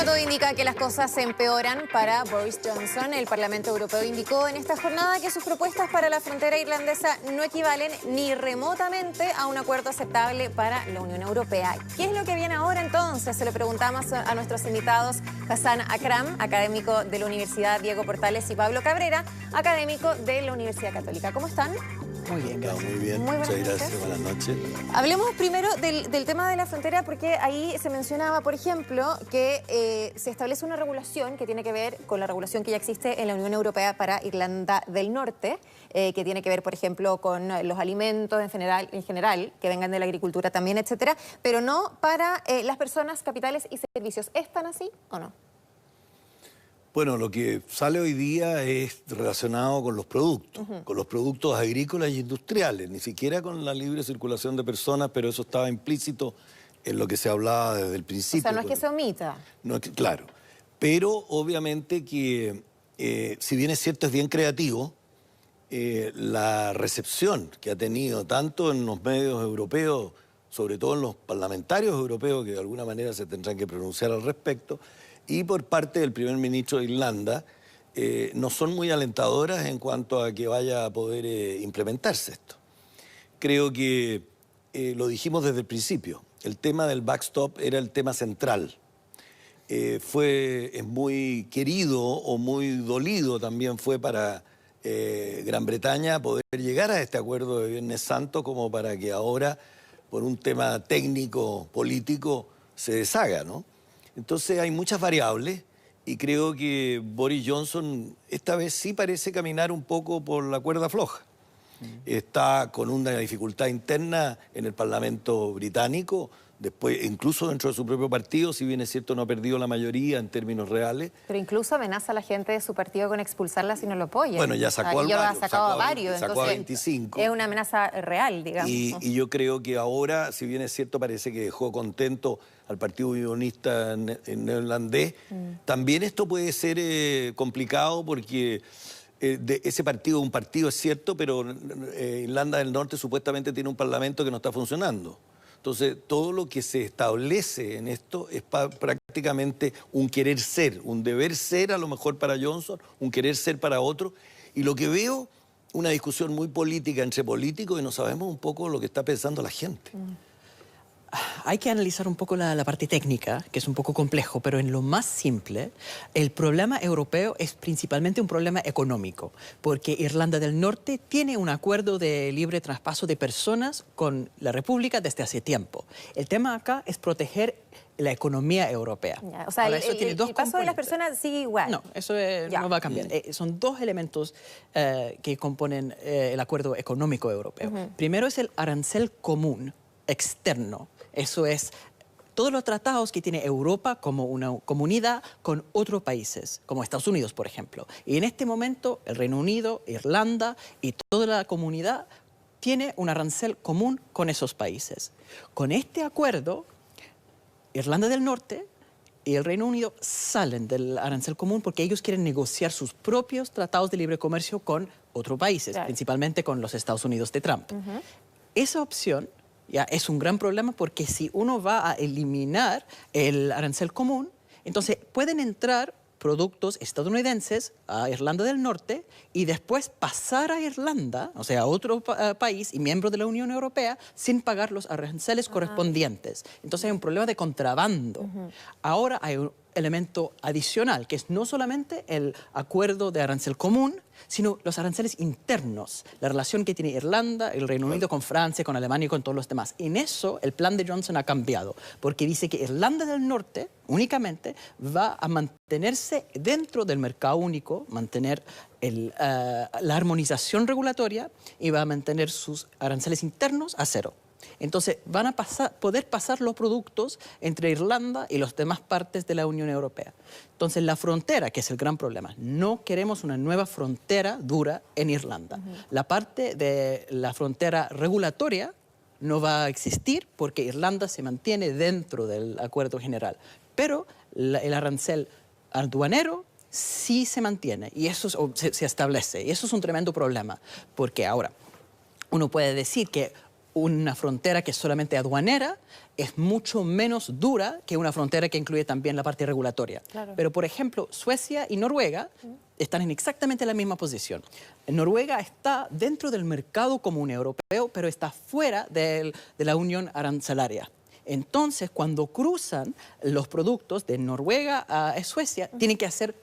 Bueno, todo indica que las cosas se empeoran para Boris Johnson. El Parlamento Europeo indicó en esta jornada que sus propuestas para la frontera irlandesa no equivalen ni remotamente a un acuerdo aceptable para la Unión Europea. ¿Qué es lo que viene ahora entonces? Se lo preguntamos a nuestros invitados, Hassan Akram, académico de la Universidad Diego Portales, y Pablo Cabrera, académico de la Universidad Católica. ¿Cómo están? Muy bien, gracias. Muy bien, Muy muchas gracias, buenas noches. Hablemos primero del tema de la frontera, porque ahí se mencionaba, por ejemplo, que se establece una regulación que tiene que ver con la regulación que ya existe en la Unión Europea para Irlanda del Norte, que tiene que ver, por ejemplo, con los alimentos en general, que vengan de la agricultura también, etcétera, pero no para las personas, capitales y servicios. ¿Es tan así o no? Bueno, lo que sale hoy día es relacionado con los productos agrícolas y industriales, ni siquiera con la libre circulación de personas, pero eso estaba implícito en lo que se hablaba desde el principio. O sea, no es que se omita. No es claro, pero obviamente que, si bien es cierto, es bien creativo, la recepción que ha tenido tanto en los medios europeos, sobre todo en los parlamentarios europeos, que de alguna manera se tendrán que pronunciar al respecto, y por parte del primer ministro de Irlanda, no son muy alentadoras en cuanto a que vaya a poder implementarse esto. Creo que lo dijimos desde el principio, el tema del backstop era el tema central. Es muy querido o muy dolido también fue para Gran Bretaña poder llegar a este acuerdo de Viernes Santo, como para que ahora, por un tema técnico, político, se deshaga, ¿no? Entonces hay muchas variables y creo que Boris Johnson esta vez sí parece caminar un poco por la cuerda floja. Está con una dificultad interna en el Parlamento británico, después incluso dentro de su propio partido, si bien es cierto no ha perdido la mayoría en términos reales. Pero incluso amenaza a la gente de su partido con expulsarla si no lo apoya. Bueno, ya sacó ha sacado a varios. Sacó entonces, a 25. Es una amenaza real, digamos. Y yo creo que ahora, si bien es cierto, parece que dejó contento al Partido Unionista neerlandés, también esto puede ser complicado porque ese partido, un partido es cierto, pero Irlanda del Norte supuestamente tiene un parlamento que no está funcionando. Entonces, todo lo que se establece en esto es prácticamente un querer ser, un deber ser a lo mejor para Johnson, un querer ser para otro. Y lo que veo, una discusión muy política entre políticos y no sabemos un poco lo que está pensando la gente. Hay que analizar un poco la parte técnica, que es un poco complejo, pero en lo más simple, el problema europeo es principalmente un problema económico, porque Irlanda del Norte tiene un acuerdo de libre traspaso de personas con la República desde hace tiempo. El tema acá es proteger la economía europea. Ya, o sea, ahora, eso tiene dos el paso de las componentes. personas sigue igual. No, eso no va a cambiar. Son dos elementos que componen el acuerdo económico europeo. Primero es el arancel común externo. Eso es todos los tratados que tiene Europa como una comunidad con otros países, como Estados Unidos, por ejemplo. Y en este momento el Reino Unido, Irlanda y toda la comunidad tiene un arancel común con esos países. Con este acuerdo, Irlanda del Norte y el Reino Unido salen del arancel común porque ellos quieren negociar sus propios tratados de libre comercio con otros países, claro, principalmente con los Estados Unidos de Trump. Esa opción ya es un gran problema porque si uno va a eliminar el arancel común, entonces pueden entrar productos estadounidenses a Irlanda del Norte y después pasar a Irlanda, o sea, a otro país y miembro de la Unión Europea, sin pagar los aranceles correspondientes. Entonces hay un problema de contrabando. Ahora hay un elemento adicional, que es no solamente el acuerdo de arancel común, sino los aranceles internos, la relación que tiene Irlanda, el Reino Unido con Francia, con Alemania y con todos los demás. En eso el plan de Johnson ha cambiado, porque dice que Irlanda del Norte únicamente va a mantenerse dentro del mercado único, mantener la armonización regulatoria y va a mantener sus aranceles internos a cero. Entonces van a poder pasar los productos entre Irlanda y las demás partes de la Unión Europea. Entonces la frontera, que es el gran problema, no queremos una nueva frontera dura en Irlanda. La parte de la frontera regulatoria no va a existir porque Irlanda se mantiene dentro del acuerdo general. Pero el arancel aduanero sí se mantiene y eso se establece. Y eso es un tremendo problema porque ahora uno puede decir que una frontera que es solamente aduanera es mucho menos dura que una frontera que incluye también la parte regulatoria. Claro. Pero, por ejemplo, Suecia y Noruega están en exactamente la misma posición. Noruega está dentro del mercado común europeo, pero está fuera de la unión arancelaria. Entonces, cuando cruzan los productos de Noruega a Suecia, tienen que hacer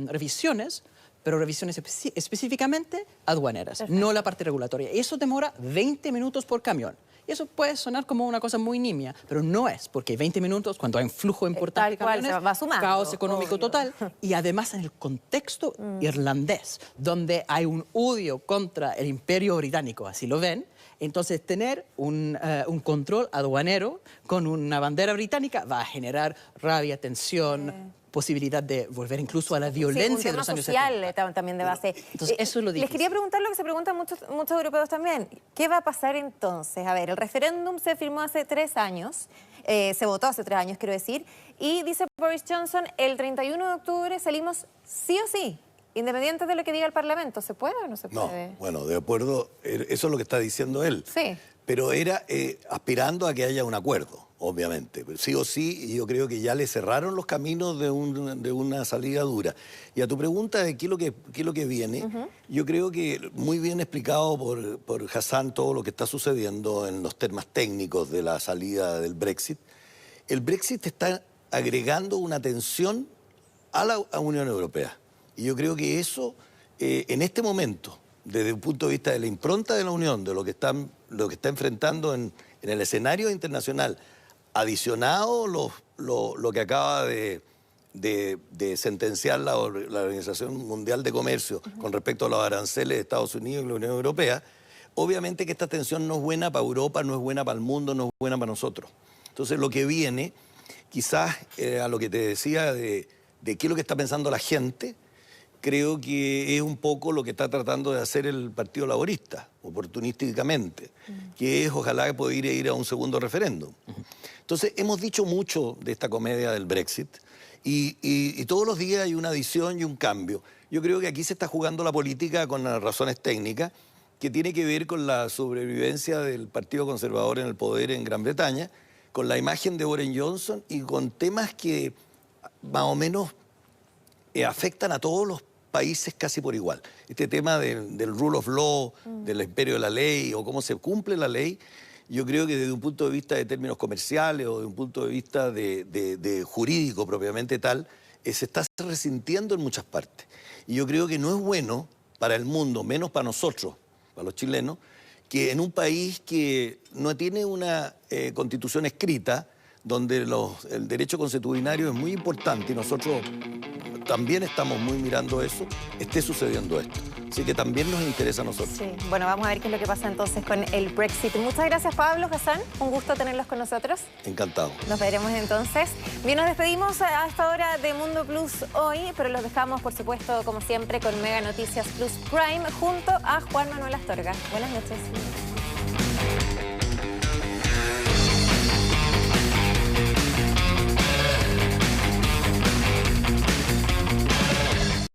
revisiones, pero revisiones específicamente aduaneras, Perfecto. no la parte regulatoria. Y eso demora 20 minutos por camión. Y eso puede sonar como una cosa muy nimia, pero no es, porque 20 minutos, cuando hay un flujo importante de Tal cual, camiones, se va sumando, caos económico obvio. total, y además en el contexto irlandés, donde hay un odio contra el imperio británico, así lo ven. Entonces, tener un control aduanero con una bandera británica va a generar rabia, tensión, posibilidad de volver incluso a la violencia de los años 70. social también de base. Entonces, eso es lo Les difícil. quería preguntar lo que se preguntan muchos europeos también. ¿Qué va a pasar entonces? A ver, el referéndum se firmó hace 3 años, se votó hace 3 años, quiero decir, y dice Boris Johnson, el 31 de octubre salimos sí o sí, independiente de lo que diga el Parlamento. ¿Se puede o no se puede? No, bueno, de acuerdo, eso es lo que está diciendo él. Sí. Pero era aspirando a que haya un acuerdo, obviamente. Sí o sí, y yo creo que ya le cerraron los caminos de una salida dura. Y a tu pregunta de qué es lo que viene, yo creo que muy bien explicado por Hassan todo lo que está sucediendo en los temas técnicos de la salida del Brexit. El Brexit está agregando una tensión a la Unión Europea. Y yo creo que eso, en este momento, desde un punto de vista de la impronta de la Unión, de lo que está enfrentando en el escenario internacional, adicionado lo que acaba de sentenciar la Organización Mundial de Comercio con respecto a los aranceles de Estados Unidos y la Unión Europea, obviamente que esta tensión no es buena para Europa, no es buena para el mundo, no es buena para nosotros. Entonces, lo que viene, quizás a lo que te decía de qué es lo que está pensando la gente, creo que es un poco lo que está tratando de hacer el Partido Laborista, oportunísticamente, que es ojalá poder ir a un segundo referéndum. Entonces, hemos dicho mucho de esta comedia del Brexit y todos los días hay una adición y un cambio. Yo creo que aquí se está jugando la política con las razones técnicas, que tiene que ver con la sobrevivencia del Partido Conservador en el poder en Gran Bretaña, con la imagen de Boris Johnson y con temas que más o menos afectan a todos los países casi por igual. Este tema del rule of law, del imperio de la ley o cómo se cumple la ley, yo creo que desde un punto de vista de términos comerciales o de un punto de vista de jurídico propiamente tal, se está resintiendo en muchas partes. Y yo creo que no es bueno para el mundo, menos para nosotros, para los chilenos, que en un país que no tiene una constitución escrita, donde el derecho consuetudinario es muy importante y nosotros también estamos muy mirando eso, esté sucediendo esto. Así que también nos interesa a nosotros. Sí, bueno, vamos a ver qué es lo que pasa entonces con el Brexit. Muchas gracias, Pablo, Hassan. Un gusto tenerlos con nosotros. Encantado. Nos veremos entonces. Bien, nos despedimos a esta hora de Mundo Plus hoy, pero los dejamos, por supuesto, como siempre, con Mega Noticias Plus Prime, junto a Juan Manuel Astorga. Buenas noches.